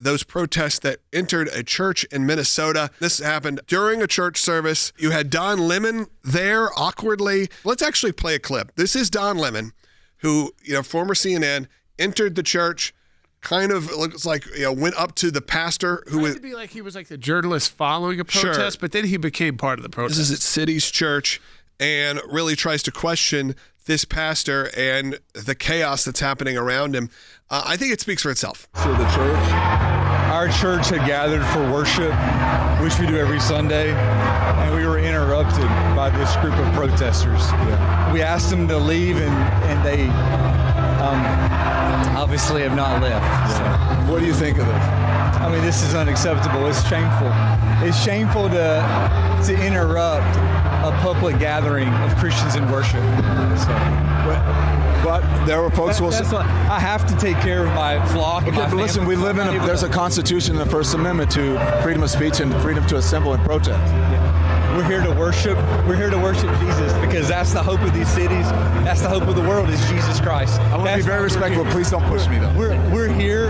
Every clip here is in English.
those protests that entered a church in Minnesota. This happened during a church service. You had Don Lemon there awkwardly. Let's actually play a clip. This is Don Lemon, who, former CNN, entered the church, kind of looks like, went up to the pastor who was to be like he was like the journalist following a protest, but then he became part of the protest. This is at City's Church, and really tries to question this pastor and the chaos that's happening around him. I think it speaks for itself. So the church, our church had gathered for worship, which we do every Sunday, and we were interrupted by this group of protesters. Yeah. We asked them to leave, and they obviously have not left. Yeah. So. What do you think of this? I mean, this is unacceptable. It's shameful. It's shameful to interrupt a public gathering of Christians in worship. But there were folks who will say, I have to take care of my flock. Okay, but listen, we live there's a constitution in the First Amendment to freedom of speech and freedom to assemble and protest. Yeah. We're here to worship. We're here to worship Jesus because that's the hope of these cities. That's the hope of the world is Jesus Christ. I want to be very respectful. Please don't push me though. We're here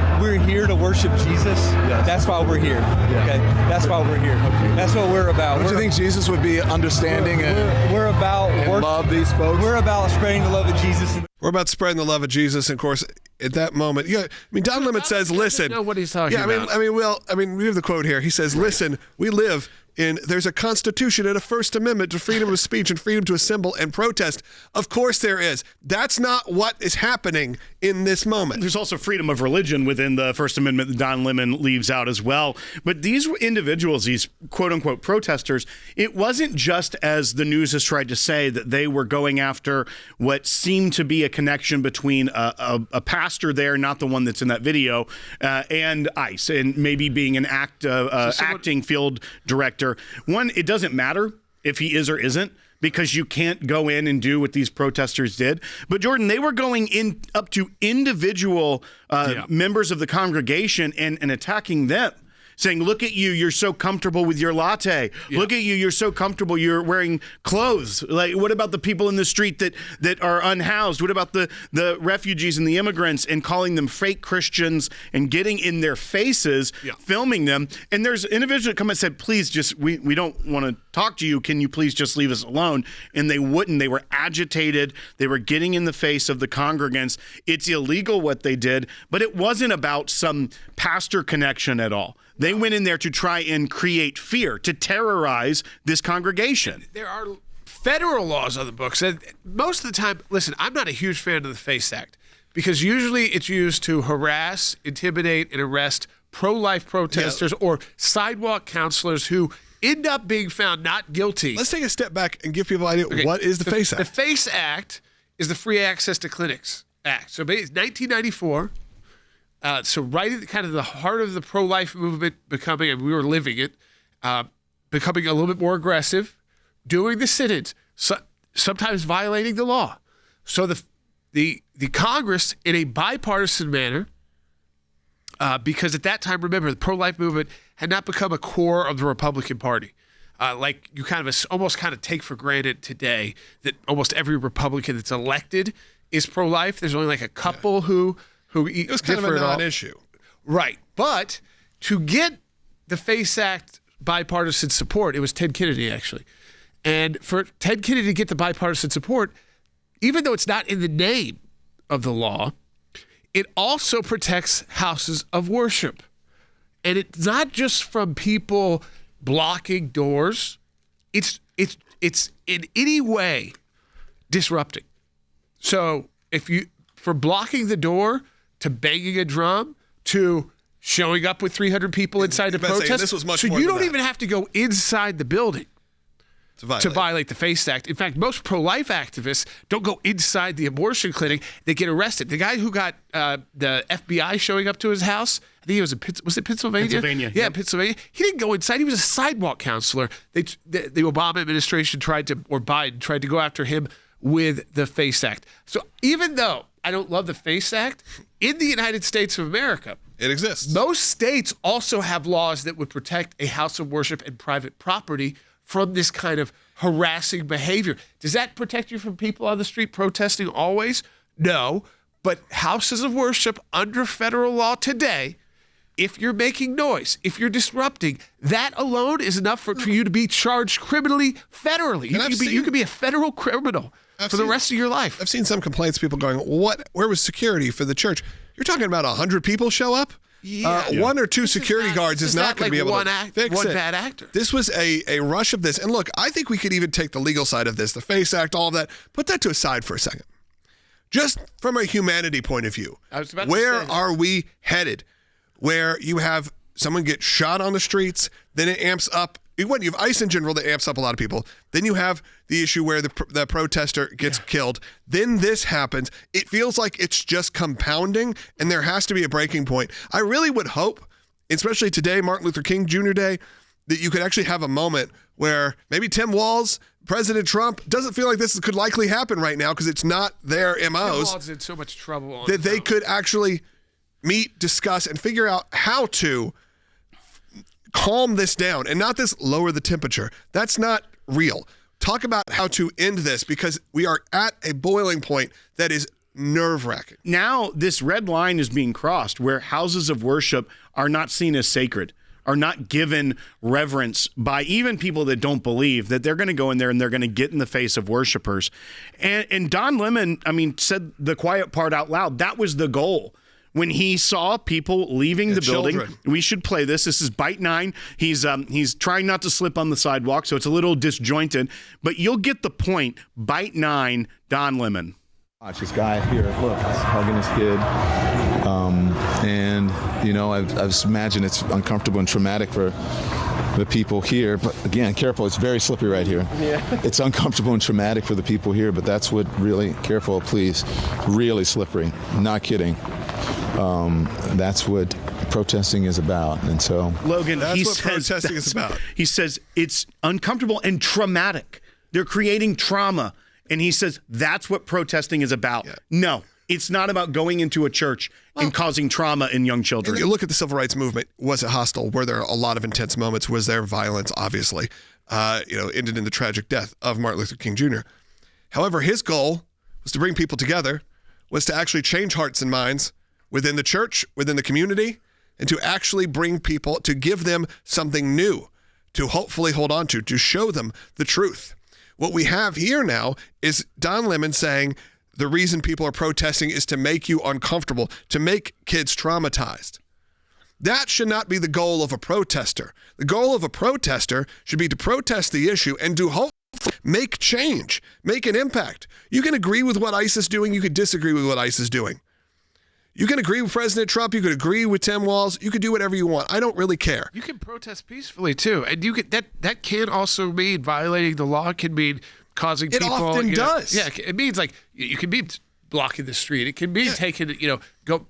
to worship Jesus. Yes. That's why we're here. Yes. Okay, that's why we're here. Okay. That's what we're about. Don't you think Jesus would be understanding and love these folks? We're about spreading the love of Jesus. We're about spreading the love of Jesus, and of course, at that moment, Don Lemon says, "Listen." Know what he's talking about. We have the quote here. He says, "Listen, we live there's a constitution and a First Amendment to freedom of speech and freedom to assemble and protest." Of course there is. That's not what is happening in this moment. There's also freedom of religion within the First Amendment that Don Lemon leaves out as well. But these individuals, these quote unquote protesters, it wasn't just, as the news has tried to say, that they were going after what seemed to be a connection between a pastor there, not the one that's in that video, and ICE, and maybe being an acting field director. One, it doesn't matter if he is or isn't, because you can't go in and do what these protesters did. But Jordan, they were going in up to individual members of the congregation and attacking them, saying, "Look at you, you're so comfortable with your latte. Yeah. Look at you, you're so comfortable, you're wearing clothes. Like, what about the people in the street that are unhoused? What about the refugees and the immigrants?" And calling them fake Christians and getting in their faces, filming them. And there's individuals that come and said, "Please just, we don't want to talk to you. Can you please just leave us alone?" And they wouldn't. They were agitated. They were getting in the face of the congregants. It's illegal what they did, but it wasn't about some pastor connection at all. They went in there to try and create fear, to terrorize this congregation. There are federal laws on the books. And most of the time, listen, I'm not a huge fan of the FACE Act because usually it's used to harass, intimidate, and arrest pro-life protesters or sidewalk counselors who end up being found not guilty. Let's take a step back and give people an idea. What is the FACE Act? The FACE Act is the Free Access to Clinics Act. So it's 1994. So right at kind of the heart of the pro-life movement becoming, and we were living it, becoming a little bit more aggressive, doing the sit-ins, sometimes violating the law. So the Congress, in a bipartisan manner, because at that time, remember, the pro-life movement had not become a core of the Republican Party. Like you kind of almost take for granted today that almost every Republican that's elected is pro-life. There's only like a couple who it was kind of a non-issue. Right. But to get the FACE Act bipartisan support, it was Ted Kennedy, actually. And for Ted Kennedy to get the bipartisan support, even though it's not in the name of the law, it also protects houses of worship. And it's not just from people blocking doors. It's in any way disrupting. So for blocking the door, to banging a drum, to showing up with 300 people inside the protest. This was much so more you than don't that. even have to go inside the building to violate the FACE Act. In fact, most pro-life activists don't go inside the abortion clinic. They get arrested. The guy who got the FBI showing up to his house, I think it was Pennsylvania? Pennsylvania. Yeah, Pennsylvania. He didn't go inside. He was a sidewalk counselor. The Obama administration Biden tried to go after him with the FACE Act. So even though I don't love the FACE Act, in the United States of America, it exists. Most states also have laws that would protect a house of worship and private property from this kind of harassing behavior. Does that protect you from people on the street protesting always? No, but houses of worship under federal law today, if you're making noise, if you're disrupting, that alone is enough for you to be charged criminally, federally. You could be a federal criminal for the rest of your life. I've seen some complaints, people going, where was security for the church? You're talking about 100 people show up? One or two security guards is not going to be able to fix one it. bad actor. This was a rush of this. And look, I think we could even take the legal side of this, the FACE Act, all of that. Put that to a side for a second. Just from a humanity point of view, where are we headed? Where you have someone get shot on the streets, then it amps up. When you have ICE in general, that amps up a lot of people. Then you have the issue where the protester gets killed. Then this happens. It feels like it's just compounding, and there has to be a breaking point. I really would hope, especially today, Martin Luther King Jr. Day, that you could actually have a moment where maybe Tim Walz, President Trump, doesn't feel like this could likely happen right now because it's not their MOs. Tim Walz in so much trouble. That they could actually meet, discuss, and figure out how to calm this down and not this lower the temperature. That's not real. Talk about how to end this because we are at a boiling point that is nerve-wracking. Now this red line is being crossed where houses of worship are not seen as sacred, are not given reverence by even people that don't believe that they're going to go in there and they're going to get in the face of worshipers. And Don Lemon, said the quiet part out loud. That was the goal. When he saw people leaving the building, children. We should play this. This is Bite 9. He's trying not to slip on the sidewalk, so it's a little disjointed, but you'll get the point. Bite 9, Don Lemon. Watch this guy here. Look, he's hugging his kid. I just imagine it's uncomfortable and traumatic for the people here. But again, careful. It's very slippery right here. Yeah. It's uncomfortable and traumatic for the people here, but that's what really, careful, please. Really slippery. Not kidding. That's what protesting is about. And so, Logan, that's what protesting is about. He says it's uncomfortable and traumatic. They're creating trauma. And he says that's what protesting is about. Yeah. No, it's not about going into a church and causing trauma in young children. You look at the civil rights movement. Was it hostile? Were there a lot of intense moments? Was there violence? Obviously, ended in the tragic death of Martin Luther King Jr. However, his goal was to bring people together, was to actually change hearts and minds within the church, within the community, and to actually bring people, to give them something new, to hopefully hold on to show them the truth. What we have here now is Don Lemon saying the reason people are protesting is to make you uncomfortable, to make kids traumatized. That should not be the goal of a protester. The goal of a protester should be to protest the issue and to hopefully make change, make an impact. You can agree with what ICE is doing. You can disagree with what ICE is doing. You can agree with President Trump. You could agree with Tim Walz. You could do whatever you want. I don't really care. You can protest peacefully too, and you could that can also mean violating the law. It can mean causing people. It often does. Yeah, it means like you can be blocking the street. It can be taking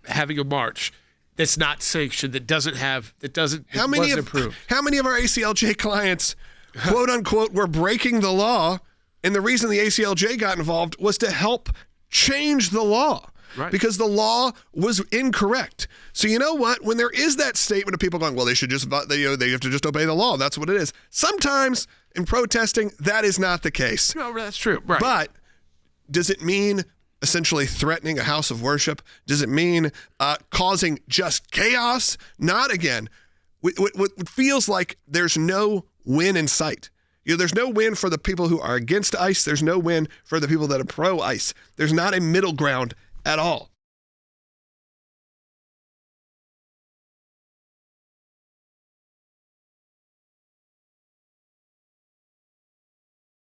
having a march that's not sanctioned, wasn't approved. How many of our ACLJ clients, quote unquote, were breaking the law, and the reason the ACLJ got involved was to help change the law. Right. Because the law was incorrect. So you know what? When there is that statement of people going, well, they should just, they have to just obey the law. That's what it is. Sometimes in protesting, that is not the case. No, that's true. Right. But does it mean essentially threatening a house of worship? Does it mean causing just chaos? Not again. What feels like there's no win in sight. There's no win for the people who are against ICE. There's no win for the people that are pro-ICE. There's not a middle ground at all.